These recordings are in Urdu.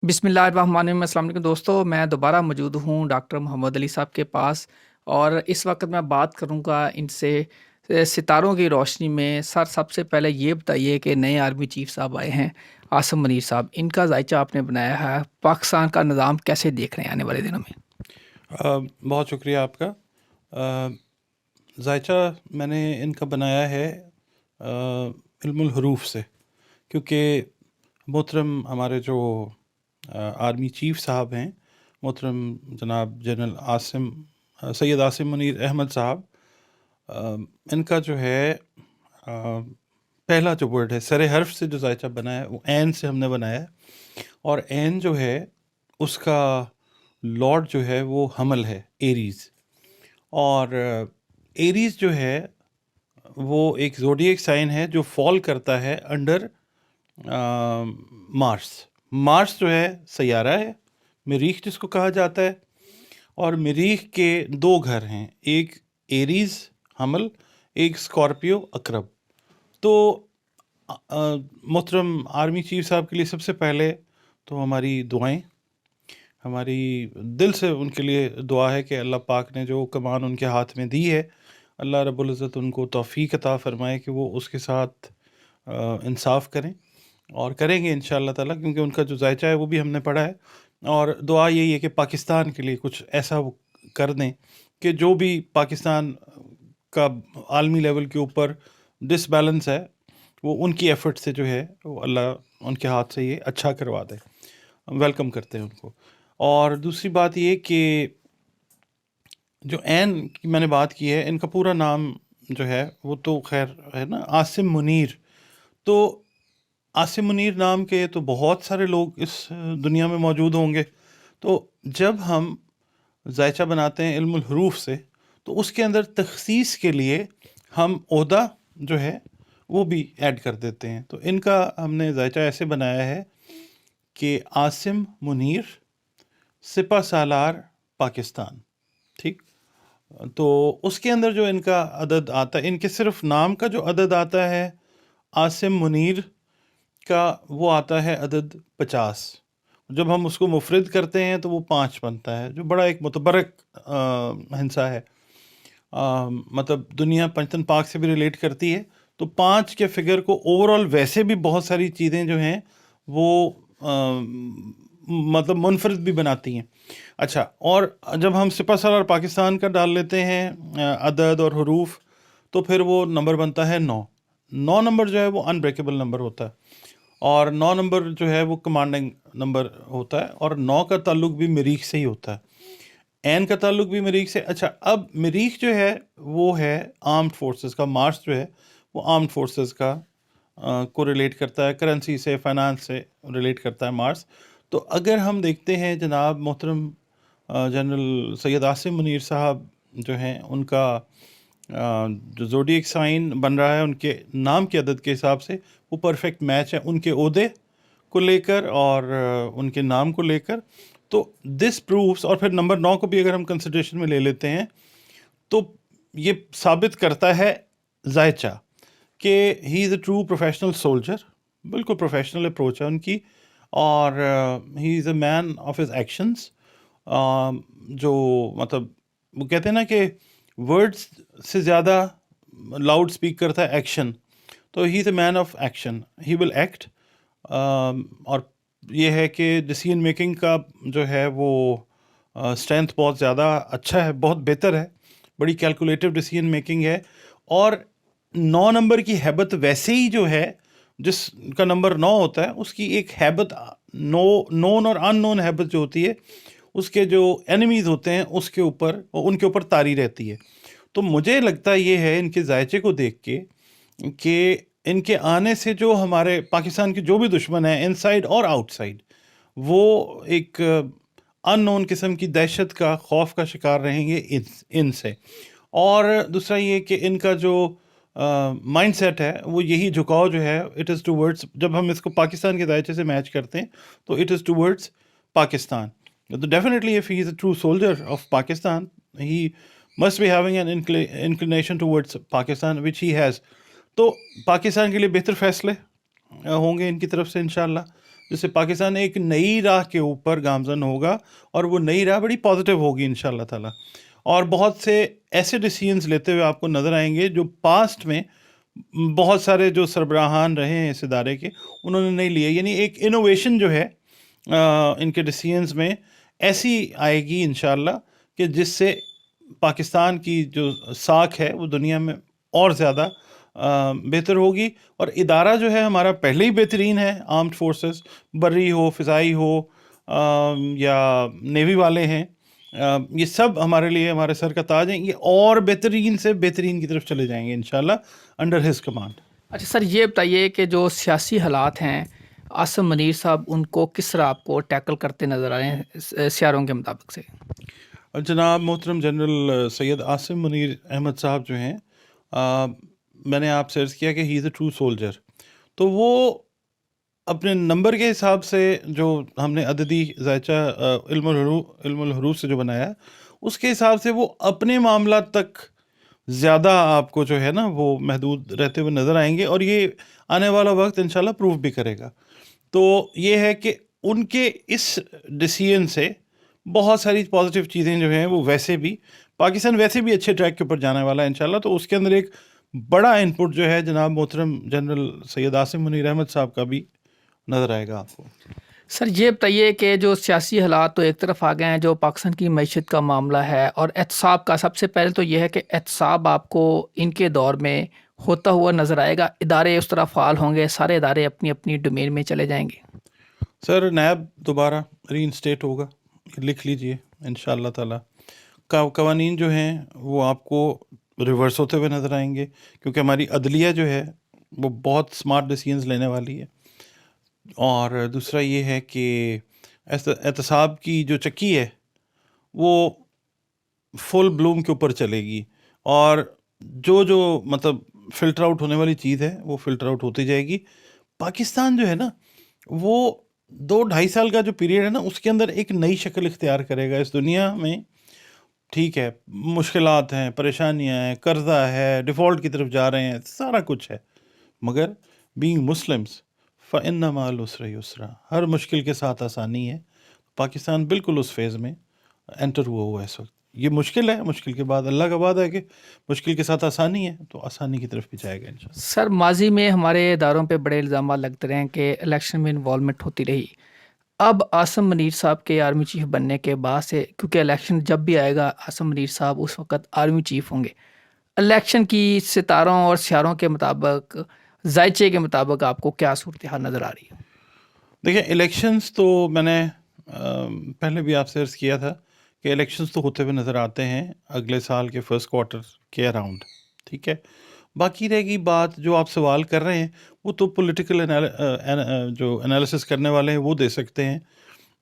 بسم اللہ الرحمن الرحیم۔ السلام علیکم دوستو، میں دوبارہ موجود ہوں ڈاکٹر محمد علی صاحب کے پاس، اور اس وقت میں بات کروں گا ان سے ستاروں کی روشنی میں۔ سر، سب سے پہلے یہ بتائیے کہ نئے آرمی چیف صاحب آئے ہیں عاصم منیر صاحب، ان کا ذائچہ آپ نے بنایا ہے، پاکستان کا نظام کیسے دیکھ رہے ہیں آنے والے دنوں میں؟ بہت شکریہ آپ کا۔ ذائچہ میں نے ان کا بنایا ہے علم الحروف سے، کیونکہ محترم ہمارے جو آرمی چیف صاحب ہیں، محترم جناب جنرل سید عاصم منیر احمد صاحب، ان کا جو ہے پہلا جو ورڈ ہے سر حرف سے جو ذائچہ بنا ہے وہ عین سے ہم نے بنایا ہے، اور عین جو ہے اس کا لارڈ جو ہے وہ حمل ہے، ایریز، اور ایریز جو ہے وہ ایک زوڈیک سائن ہے جو فال کرتا ہے انڈر مارس۔ مارس جو ہے سیارہ ہے، مریخ جس کو کہا جاتا ہے، اور مریخ کے دو گھر ہیں، ایک ایریز حمل، ایک اسکارپیو عقرب۔ تو محترم آرمی چیف صاحب کے لیے سب سے پہلے تو ہماری دعائیں، ہماری دل سے ان کے لیے دعا ہے کہ اللہ پاک نے جو کمان ان کے ہاتھ میں دی ہے، اللہ رب العزت ان کو توفیق عطا فرمائے کہ وہ اس کے ساتھ انصاف کریں، اور کریں گے انشاءاللہ تعالیٰ، کیونکہ ان کا جو ذائچہ ہے وہ بھی ہم نے پڑھا ہے۔ اور دعا یہی ہے کہ پاکستان کے لیے کچھ ایسا وہ کر دیں کہ جو بھی پاکستان کا عالمی لیول کے اوپر ڈس بیلنس ہے، وہ ان کی ایفرٹ سے جو ہے وہ اللہ ان کے ہاتھ سے یہ اچھا کروا دے۔ ویلکم کرتے ہیں ان کو۔ اور دوسری بات یہ کہ جو عین کی میں نے بات کی ہے، ان کا پورا نام جو ہے وہ تو خیر ہے نا، عاصم منیر۔ تو عاصم منیر نام کے تو بہت سارے لوگ اس دنیا میں موجود ہوں گے، تو جب ہم ذائچہ بناتے ہیں علم الحروف سے تو اس کے اندر تخصیص کے لیے ہم عہدہ جو ہے وہ بھی ایڈ کر دیتے ہیں۔ تو ان کا ہم نے ذائچہ ایسے بنایا ہے کہ عاصم منیر سپہ سالار پاکستان، ٹھیک۔ تو اس کے اندر جو ان کا عدد آتا ہے، ان کے صرف نام کا جو عدد آتا ہے عاصم منیر کا، وہ آتا ہے عدد 50۔ جب ہم اس کو مفرد کرتے ہیں تو وہ 5 بنتا ہے، جو بڑا ایک متبرک ہنسا ہے۔ مطلب دنیا پنجتن پاک سے بھی ریلیٹ کرتی ہے، تو 5 کے فگر کو اوورال ویسے بھی بہت ساری چیزیں جو ہیں وہ مطلب منفرد بھی بناتی ہیں۔ اچھا، اور جب ہم سپہ سالار پاکستان کا ڈال لیتے ہیں عدد اور حروف، تو پھر وہ نمبر بنتا ہے 9۔ 9 نمبر جو ہے وہ انبریکیبل نمبر ہوتا ہے، اور 9 نمبر جو ہے وہ کمانڈنگ نمبر ہوتا ہے، اور 9 کا تعلق بھی مریخ سے ہی ہوتا ہے، عین کا تعلق بھی مریخ سے۔ اچھا، اب مریخ جو ہے وہ ہے آرمڈ فورسز کا، مارس جو ہے وہ آرمڈ فورسز کا کو ریلیٹ کرتا ہے، کرنسی سے، فائنانس سے ریلیٹ کرتا ہے مارس۔ تو اگر ہم دیکھتے ہیں جناب محترم جنرل سید عاصم منیر صاحب جو ہیں، ان کا جو زوڈیک سائن بن رہا ہے ان کے نام کے عدد کے حساب سے، وہ پرفیکٹ میچ ہے ان کے عہدے کو لے کر اور ان کے نام کو لے کر۔ تو دس پروفس، اور پھر نمبر 9 کو بھی اگر ہم کنسیڈریشن میں لے لیتے ہیں تو یہ ثابت کرتا ہے ذائچہ کہ ہی is a true professional soldier, بالکل پروفیشنل اپروچ ہے ان کی، اور ہی is a man of his actions. جو مطلب وہ کہتے ہیں نا کہ ورڈز سے زیادہ لاؤڈ اسپیک کرتا ہے ایکشن، تو he is a man of action, he will act. اور یہ ہے کہ ڈیسیژن میکنگ کا جو ہے وہ اسٹرینتھ بہت زیادہ اچھا ہے، بہت بہتر ہے، بڑی کیلکولیٹو ڈیسیژن میکنگ ہے۔ اور 9 نمبر کی ہیبت ویسے ہی جو ہے، جس کا نمبر 9 ہوتا ہے اس کی ایک ہیبت، نون اور ان نون ہیبت جو ہوتی ہے، اس کے جو اینیمیز ہوتے ہیں اس کے اوپر، ان کے اوپر طاری رہتی ہے۔ تو مجھے لگتا یہ ہے ان کے ذائچے کو دیکھ کے کہ ان کے آنے سے جو ہمارے پاکستان کے جو بھی دشمن ہیں ان سائڈ اور آؤٹ سائڈ، وہ ایک ان نون قسم کی دہشت کا، خوف کا شکار رہیں گے ان سے۔ اور دوسرا یہ کہ ان کا جو مائنڈ سیٹ ہے وہ یہی جھکاؤ جو ہے، اٹ از ٹوورڈس، جب ہم اس کو پاکستان کے ذائچے سے میچ کرتے ہیں تو اٹ از ٹوورڈس پاکستان۔ تو definitely if he is a true soldier of Pakistan, he must be having an inclination towards Pakistan, which he has۔ تو پاکستان کے لیے بہتر فیصلے ہوں گے ان کی طرف سے انشاءاللہ۔ جس سے پاکستان ایک نئی راہ کے اوپر گامزن ہوگا، اور وہ نئی راہ بڑی پازیٹیو ہوگی انشاءاللہ تعالیٰ. اور بہت سے ایسے ڈیسیجنز لیتے ہوئے آپ کو نظر آئیں گے جو پاسٹ میں بہت سارے جو سربراہان رہے ہیں اس ادارے کے انہوں نے نہیں لیے. یعنی ایک انوویشن جو ہے ان کے ڈیسیجنز میں ایسی آئے گی انشاءاللہ کہ جس سے پاکستان کی جو ساکھ ہے وہ دنیا میں اور زیادہ بہتر ہوگی. اور ادارہ جو ہے ہمارا پہلے ہی بہترین ہے. آرمڈ فورسز، بری ہو، فضائی ہو، یا نیوی والے ہیں، یہ سب ہمارے لیے ہمارے سر کا تاج ہیں. یہ اور بہترین سے بہترین کی طرف چلے جائیں گے انشاءاللہ انڈر ہز کمانڈ. اچھا سر، یہ بتائیے کہ جو سیاسی حالات ہیں، عاصم منیر صاحب ان کو کس طرح آپ کو ٹیکل کرتے نظر آ رہے ہیں سیاروں کے مطابق سے؟ جناب محترم جنرل سید عاصم منیر احمد صاحب جو ہیں، میں نے آپ سے عرض کیا کہ ہی از اے ٹرو سولجر. تو وہ اپنے نمبر کے حساب سے جو ہم نے عددی ذائچہ علم الحروف سے جو بنایا، اس کے حساب سے وہ اپنے معاملات تک زیادہ آپ کو جو ہے نا وہ محدود رہتے ہوئے نظر آئیں گے، اور یہ آنے والا وقت انشاءاللہ پروف بھی کرے گا. تو یہ ہے کہ ان کے اس ڈیسیژن سے بہت ساری پازیٹیو چیزیں جو ہیں وہ ویسے بھی پاکستان ویسے بھی اچھے ٹریک کے اوپر جانے والا ہے انشاءاللہ. تو اس کے اندر ایک بڑا ان پٹ جو ہے جناب محترم جنرل سید عاصم منیر احمد صاحب کا بھی نظر آئے گا آپ کو. سر یہ بتائیے کہ جو سیاسی حالات تو ایک طرف آ گئے ہیں، جو پاکستان کی معیشت کا معاملہ ہے اور احتساب کا، سب سے پہلے تو یہ ہے کہ احتساب آپ کو ان کے دور میں ہوتا ہوا نظر آئے گا؟ ادارے اس طرح فعال ہوں گے، سارے ادارے اپنی اپنی ڈومین میں چلے جائیں گے؟ سر نیب دوبارہ ری انسٹیٹ ہوگا، لکھ لیجئے انشاءاللہ تعالیٰ. قوانین جو ہیں وہ آپ کو ریورس ہوتے ہوئے نظر آئیں گے، کیونکہ ہماری عدلیہ جو ہے وہ بہت سمارٹ ڈیسیژنز لینے والی ہے. اور دوسرا یہ ہے کہ احتساب کی جو چکی ہے وہ فل بلوم کے اوپر چلے گی، اور جو مطلب فلٹر آؤٹ ہونے والی چیز ہے وہ فلٹر آؤٹ ہوتی جائے گی. پاکستان جو ہے نا وہ 2-2.5 سال کا جو پیریڈ ہے نا اس کے اندر ایک نئی شکل اختیار کرے گا اس دنیا میں. ٹھیک ہے، مشکلات ہیں، پریشانیاں ہیں، قرضہ ہے، ڈیفالٹ کی طرف جا رہے ہیں، سارا کچھ ہے، مگر بینگ مسلمس فَإِنَّ مَعَ الْعُسْرِ يُسْرًا، ہر مشکل کے ساتھ آسانی ہے. پاکستان بالکل اس فیز میں انٹر ہوا ہے اس وقت. یہ مشکل ہے، مشکل کے بعد اللہ کا وعدہ ہے کہ مشکل کے ساتھ آسانی ہے، تو آسانی کی طرف بھی جائے گا انشاءاللہ. سر ماضی میں ہمارے اداروں پہ بڑے الزامات لگتے رہے ہیں کہ الیکشن میں انوالومنٹ ہوتی رہی. اب عاصم منیر صاحب کے آرمی چیف بننے کے بعد سے، کیونکہ الیکشن جب بھی آئے گا عاصم منیر صاحب اس وقت آرمی چیف ہوں گے، الیکشن کی ستاروں اور سیاروں کے مطابق، ذائچے کے مطابق آپ کو کیا صورتحال نظر آ رہی ہے؟ دیکھیں الیکشنز تو میں نے پہلے بھی آپ سے عرض کیا تھا کہ الیکشنز تو ہوتے ہوئے نظر آتے ہیں اگلے سال کے فرسٹ کوارٹر کے اراؤنڈ. ٹھیک ہے، باقی رہے گی بات جو آپ سوال کر رہے ہیں وہ تو پولیٹیکل جو انالیسس کرنے والے ہیں وہ دے سکتے ہیں.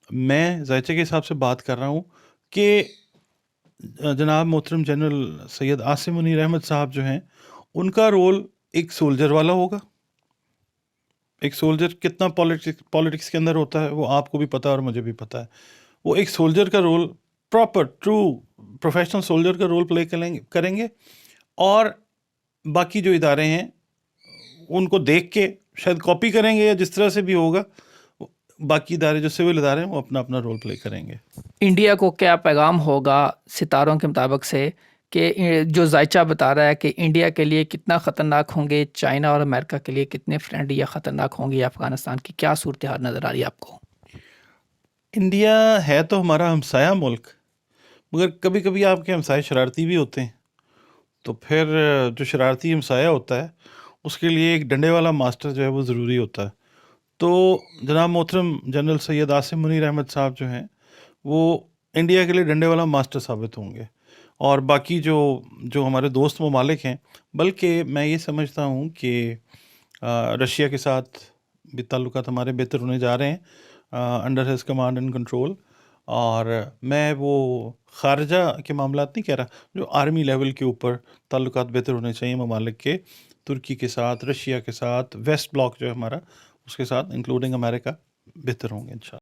میں ذائچے کے حساب سے بات کر رہا ہوں کہ جناب محترم جنرل سید عاصم منیر احمد صاحب جو ہیں ان کا رول ایک سولجر والا ہوگا. ایک سولجر کتنا پالیٹکس کے اندر ہوتا ہے وہ آپ کو بھی پتہ ہے اور مجھے بھی پتہ ہے. وہ ایک سولجر کا role, proper true professional soldier کا رول پلے کریں گے. اور باقی جو ادارے ہیں ان کو دیکھ کے شاید کاپی کریں گے، یا جس طرح سے بھی ہوگا باقی ادارے جو سول ادارے ہیں وہ اپنا اپنا رول پلے کریں گے. انڈیا کو کیا پیغام ہوگا ستاروں کے مطابق سے کہ جو ذائچہ بتا رہا ہے کہ انڈیا کے لیے کتنا خطرناک ہوں گے، چائنا اور امریکہ کے لیے کتنے فرینڈلی یا خطرناک ہوں گے افغانستان کی، کیا صورتحال نظر آ رہی ہے آپ کو؟ انڈیا ہے تو ہمارا ہمسایہ ملک، مگر کبھی کبھی آپ کے ہمسائے شرارتی بھی ہوتے ہیں. تو پھر جو شرارتی ہمسایہ ہوتا ہے اس کے لیے ایک ڈنڈے والا ماسٹر جو ہے وہ ضروری ہوتا ہے. تو جناب محترم جنرل سید عاصم منیر احمد صاحب جو ہیں وہ انڈیا کے لیے ڈنڈے والا ماسٹر ثابت ہوں گے. اور باقی جو ہمارے دوست ممالک ہیں، بلکہ میں یہ سمجھتا ہوں کہ رشیا کے ساتھ بھی تعلقات ہمارے بہتر ہونے جا رہے ہیں under his command and control. اور میں وہ خارجہ کے معاملات نہیں کہہ رہا، جو آرمی لیول کے اوپر تعلقات بہتر ہونے چاہیے ممالک کے، ترکی کے ساتھ، رشیا کے ساتھ، ویسٹ بلاک جو ہے ہمارا اس کے ساتھ انکلوڈنگ امریکہ، بہتر ہوں گے انشاءاللہ.